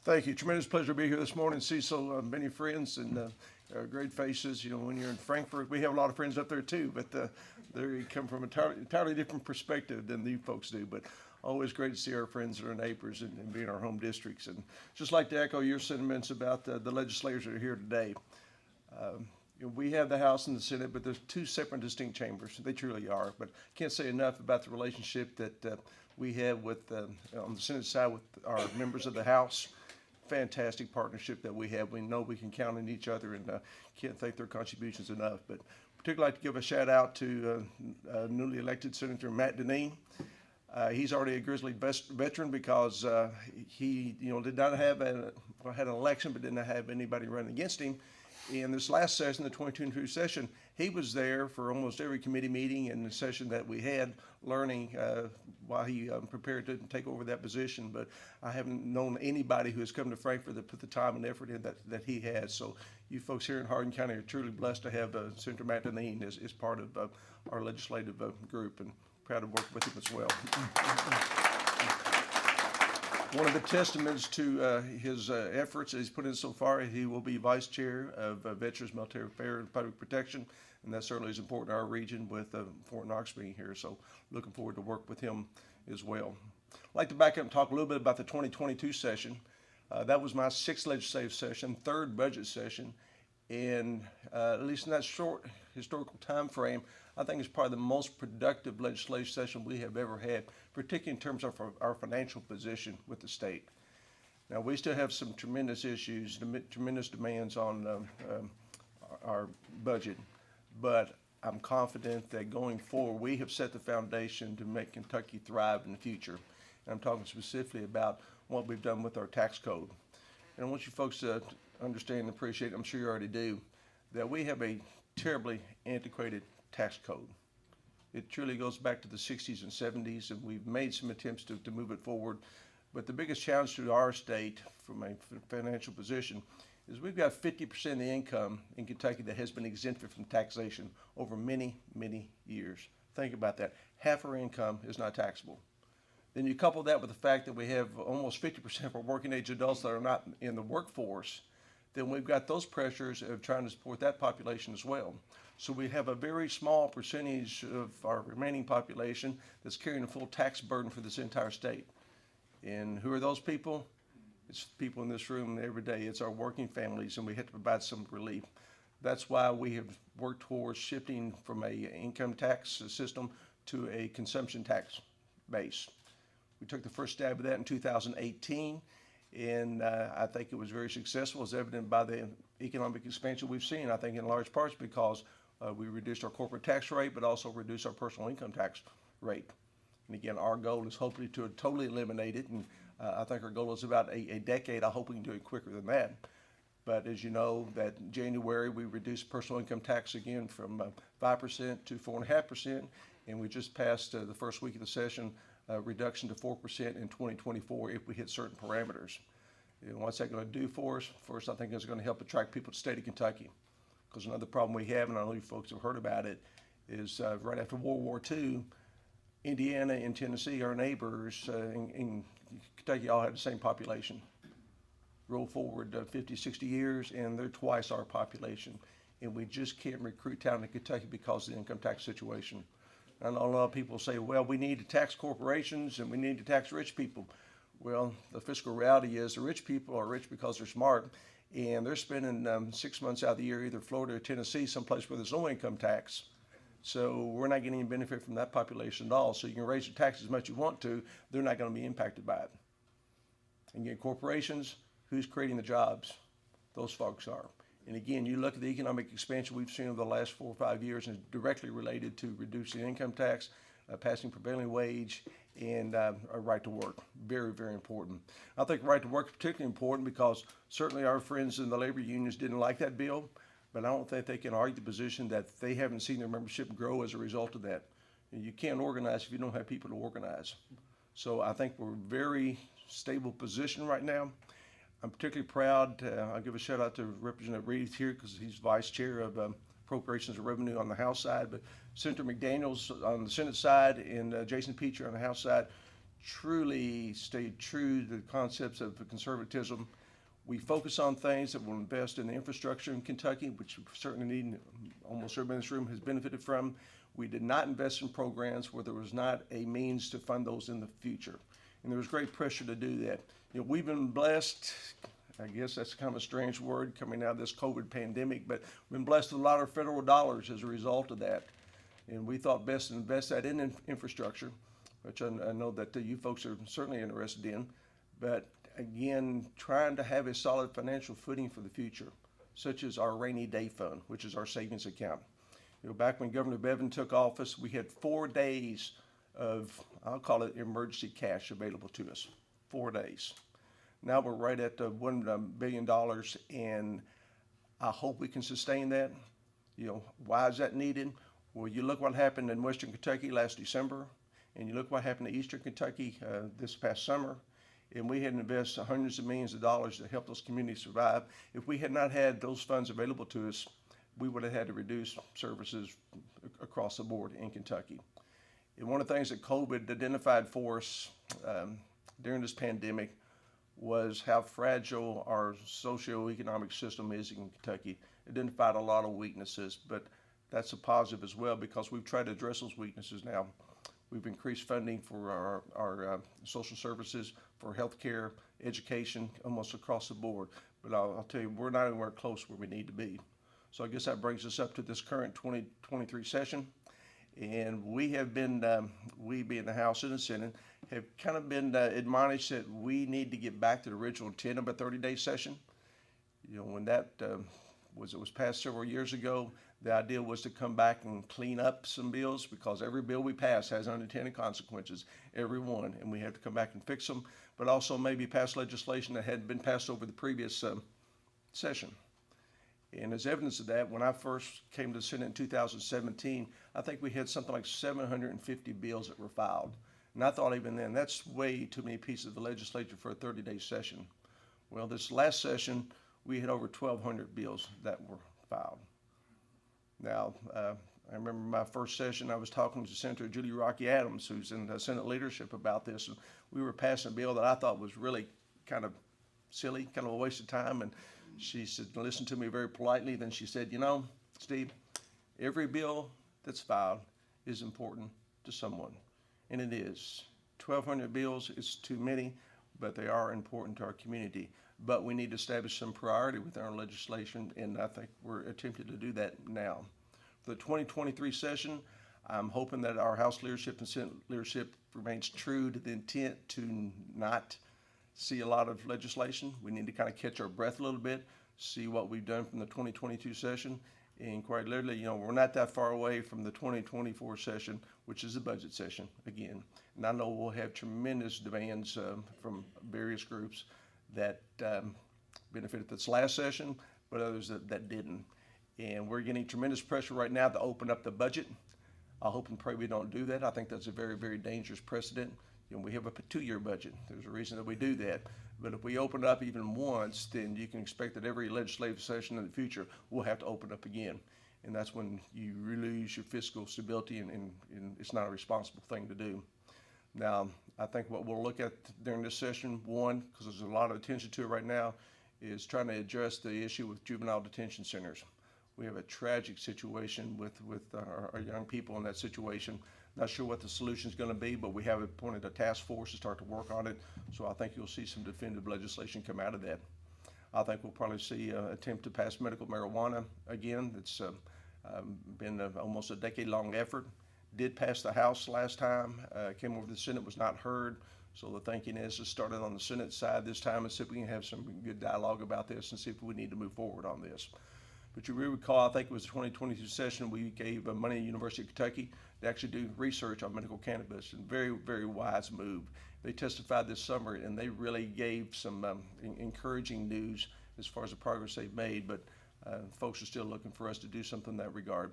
Thank you. Tremendous pleasure to be here this morning. See so many friends and great faces. You know, when you're in Frankfurt, we have a lot of friends up there too, but they come from an entirely different perspective than you folks do. But always great to see our friends and our neighbors and be in our home districts. And just like to echo your sentiments about the legislators that are here today. You know, we have the House and the Senate, but there's two separate distinct chambers. They truly are. But I can't say enough about the relationship that we have with on the Senate side with our members of the House. Fantastic partnership that we have. We know we can count on each other, and can't thank their contributions enough. But particularly like to give a shout out to newly elected Senator Matt Deneen. He's already a Grizzly veteran because he, did not have had an election, but didn't have anybody running against him. In this last session, the 2022 session, he was there for almost every committee meeting and the session that we had, learning while he prepared to take over that position. But I haven't known anybody who has come to Frankfurt that put the time and effort in that he has. So you folks here in Hardin County are truly blessed to have Senator Matt Deneen as part of our legislative group, and proud to work with him as well. One of the testaments to his efforts that he's put in so far, he will be Vice Chair of Veterans, Military Affairs, and Public Protection, and that certainly is important to our region with Fort Knox being here, so looking forward to work with him as well. I'd like to back up and talk a little bit about the 2022 session. That was my sixth legislative session, third budget session, and at least in that short historical time frame, I think it's probably the most productive legislative session we have ever had, particularly in terms of our financial position with the state. Now, we still have some tremendous issues, tremendous demands on our budget, but I'm confident that going forward, we have set the foundation to make Kentucky thrive in the future. And I'm talking specifically about what we've done with our tax code. And I want you folks to understand and appreciate, I'm sure you already do, that we have a terribly antiquated tax code. It truly goes back to the 60s and 70s, and we've made some attempts to move it forward. But the biggest challenge to our state from a financial position is we've got 50% of the income in Kentucky that has been exempted from taxation over many, many years. Think about that. Half our income is not taxable. Then you couple that with the fact that we have almost 50% of our working age adults that are not in the workforce, then we've got those pressures of trying to support that population as well. So we have a very small percentage of our remaining population that's carrying a full tax burden for this entire state. And who are those people? It's people in this room every day. It's our working families, and we have to provide some relief. That's why we have worked towards shifting from a income tax system to a consumption tax base. We took the first stab at that in 2018. And I think it was very successful, as evident by the economic expansion we've seen, I think in large parts because we reduced our corporate tax rate, but also reduced our personal income tax rate. And again, our goal is hopefully to totally eliminate it. And I think our goal is about a decade. I hope we can do it quicker than that. But as you know, that January, we reduced personal income tax again from 5% to 4.5%. And we just passed the first week of the session reduction to 4% in 2024 if we hit certain parameters. And what's that going to do for us? First, I think it's going to help attract people to the state of Kentucky. Because another problem we have, and I know you folks have heard about it, is right after World War II, Indiana and Tennessee, our neighbors, in Kentucky all had the same population. Roll forward 50, 60 years, and they're twice our population. And we just can't recruit talent in Kentucky because of the income tax situation. I know a lot of people say, well, we need to tax corporations and we need to tax rich people. Well, the fiscal reality is the rich people are rich because they're smart, and they're spending 6 months out of the year either Florida or Tennessee, someplace where there's no income tax. So we're not getting any benefit from that population at all. So you can raise your taxes as much as you want to, they're not going to be impacted by it. And again, corporations, who's creating the jobs? Those folks are. And again, you look at the economic expansion we've seen over the last 4 or 5 years, and it's directly related to reducing income tax, passing prevailing wage, and a right to work. Very, very important. I think right to work is particularly important because certainly our friends in the labor unions didn't like that bill, but I don't think they can argue the position that they haven't seen their membership grow as a result of that. And you can't organize if you don't have people to organize. So I think we're in a very stable position right now. I'm particularly proud, I'll give a shout out to Representative Reed here because he's Vice Chair of Appropriations and Revenue on the House side, but Senator McDaniels on the Senate side and Jason Peacher on the House side truly stayed true to the concepts of conservatism. We focus on things that will invest in the infrastructure in Kentucky, which we certainly need. Almost everybody in this room has benefited from. We did not invest in programs where there was not a means to fund those in the future. And there was great pressure to do that. We've been blessed, I guess that's kind of a strange word coming out of this COVID pandemic, but we've been blessed with a lot of federal dollars as a result of that. And we thought best to invest that in infrastructure, which I know that you folks are certainly interested in. But again, trying to have a solid financial footing for the future, such as our rainy day fund, which is our savings account. Back when Governor Bevin took office, we had 4 days of, I'll call it emergency cash available to us. 4 days. Now we're right at $1 billion, and I hope we can sustain that. Why is that needed? Well, you look what happened in Western Kentucky last December, and you look what happened to Eastern Kentucky this past summer, and we had invested hundreds of millions of dollars to help those communities survive. If we had not had those funds available to us, we would have had to reduce services across the board in Kentucky. And one of the things that COVID identified for us during this pandemic was how fragile our socioeconomic system is in Kentucky. It identified a lot of weaknesses, but that's a positive as well because we've tried to address those weaknesses now. We've increased funding for our social services, for healthcare, education, almost across the board. But I'll tell you, we're not anywhere close where we need to be. So I guess that brings us up to this current 2023 session. And we have been, we being the House and the Senate, have kind of been admonished that we need to get back to the original intent of a 30-day session. When that was passed several years ago, the idea was to come back and clean up some bills because every bill we pass has unintended consequences, every one, and we have to come back and fix them, but also maybe pass legislation that hadn't been passed over the previous session. And as evidence of that, when I first came to the Senate in 2017, I think we had something like 750 bills that were filed. And I thought even then, that's way too many pieces of the legislature for a 30-day session. Well, this last session, we had over 1,200 bills that were filed. Now, I remember my first session, I was talking to Senator Judy Rocky Adams, who's in the Senate leadership about this, and we were passing a bill that I thought was really kind of silly, kind of a waste of time, and she said, listen to me very politely, then she said, Steve, every bill that's filed is important to someone, and it is. 1,200 bills is too many, but they are important to our community. But we need to establish some priority within our legislation, and I think we're attempting to do that now. For the 2023 session, I'm hoping that our House leadership and Senate leadership remains true to the intent to not see a lot of legislation. We need to kind of catch our breath a little bit, see what we've done from the 2022 session, and quite literally, we're not that far away from the 2024 session, which is the budget session again. And I know we'll have tremendous demands from various groups that benefited this last session, but others that didn't. And we're getting tremendous pressure right now to open up the budget. I hope and pray we don't do that. I think that's a very, very dangerous precedent. We have a 2-year budget. There's a reason that we do that. But if we open it up even once, then you can expect that every legislative session in the future we'll have to open up again. And that's when you really lose your fiscal stability, and it's not a responsible thing to do. Now, I think what we'll look at during this session, one, because there's a lot of attention to it right now, is trying to address the issue with juvenile detention centers. We have a tragic situation with our young people in that situation. Not sure what the solution is going to be, but we have appointed a task force to start to work on it. So I think you'll see some definitive legislation come out of that. I think we'll probably see an attempt to pass medical marijuana again. It's been almost a decade-long effort. Did pass the House last time, came over to the Senate, was not heard. So the thinking is to start it on the Senate side this time and see if we can have some good dialogue about this and see if we need to move forward on this. But you really recall, I think it was the 2022 session, we gave money to the University of Kentucky to actually do research on medical cannabis, and very, very wise move. They testified this summer, and they really gave some encouraging news as far as the progress they've made, but folks are still looking for us to do something in that regard.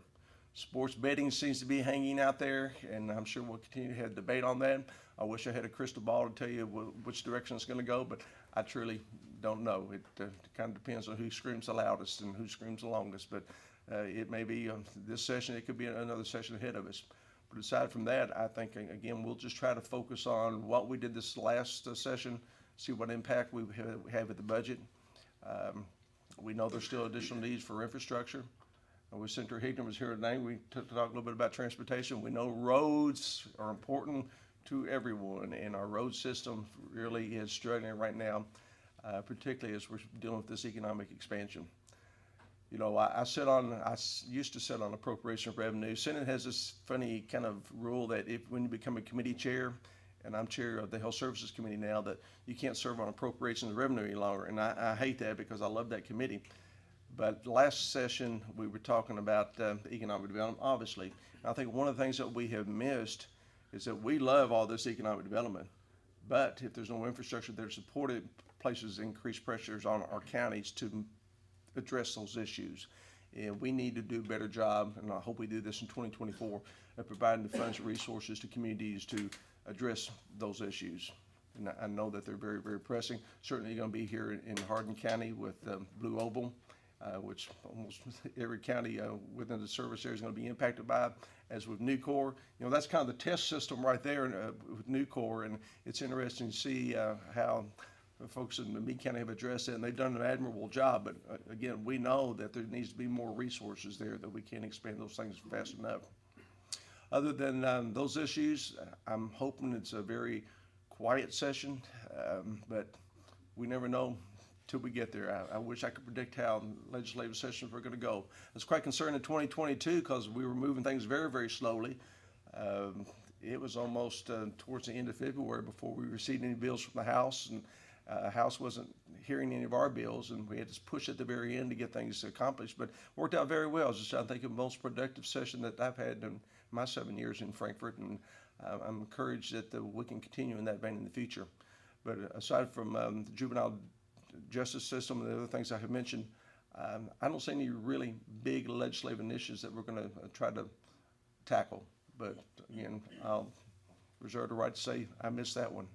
Sports betting seems to be hanging out there, and I'm sure we'll continue to have debate on that. I wish I had a crystal ball to tell you which direction it's going to go, but I truly don't know. It kind of depends on who screams the loudest and who screams the longest, but it may be this session, it could be another session ahead of us. But aside from that, I think, again, we'll just try to focus on what we did this last session, see what impact we have with the budget. We know there's still additional needs for infrastructure. With Senator Hignor was here tonight, we took to talk a little bit about transportation. We know roads are important to everyone, and our road system really is struggling right now, particularly as we're dealing with this economic expansion. You know, I used to sit on appropriation of revenue. Senate has this funny kind of rule that when you become a committee chair, and I'm chair of the Health Services Committee now, that you can't serve on appropriations of revenue any longer. And I hate that because I love that committee. But last session, we were talking about economic development, obviously. And I think one of the things that we have missed is that we love all this economic development, but if there's no infrastructure there to support it, places increased pressures on our counties to address those issues. And we need to do a better job, and I hope we do this in 2024, of providing the funds and resources to communities to address those issues. And I know that they're very, very pressing. Certainly you're going to be here in Hardin County with Blue Oval, which almost every county within the service area is going to be impacted by, as with Nucor. You know, that's kind of the test system right there with Nucor, and it's interesting to see how folks in Meade County have addressed it, and they've done an admirable job. But again, we know that there needs to be more resources there, that we can't expand those things fast enough. Other than those issues, I'm hoping it's a very quiet session, but we never know till we get there. I wish I could predict how legislative sessions were going to go. I was quite concerned in 2022 because we were moving things very, very slowly. It was almost towards the end of February before we received any bills from the House, and House wasn't hearing any of our bills, and we had to push at the very end to get things accomplished. But it worked out very well. It's just, I think, the most productive session that I've had in my 7 years in Frankfort, and I'm encouraged that we can continue in that vein in the future. But aside from the juvenile justice system and the other things I have mentioned, I don't see any really big legislative initiatives that we're going to try to tackle. But again, I'll reserve the right to say I missed that one.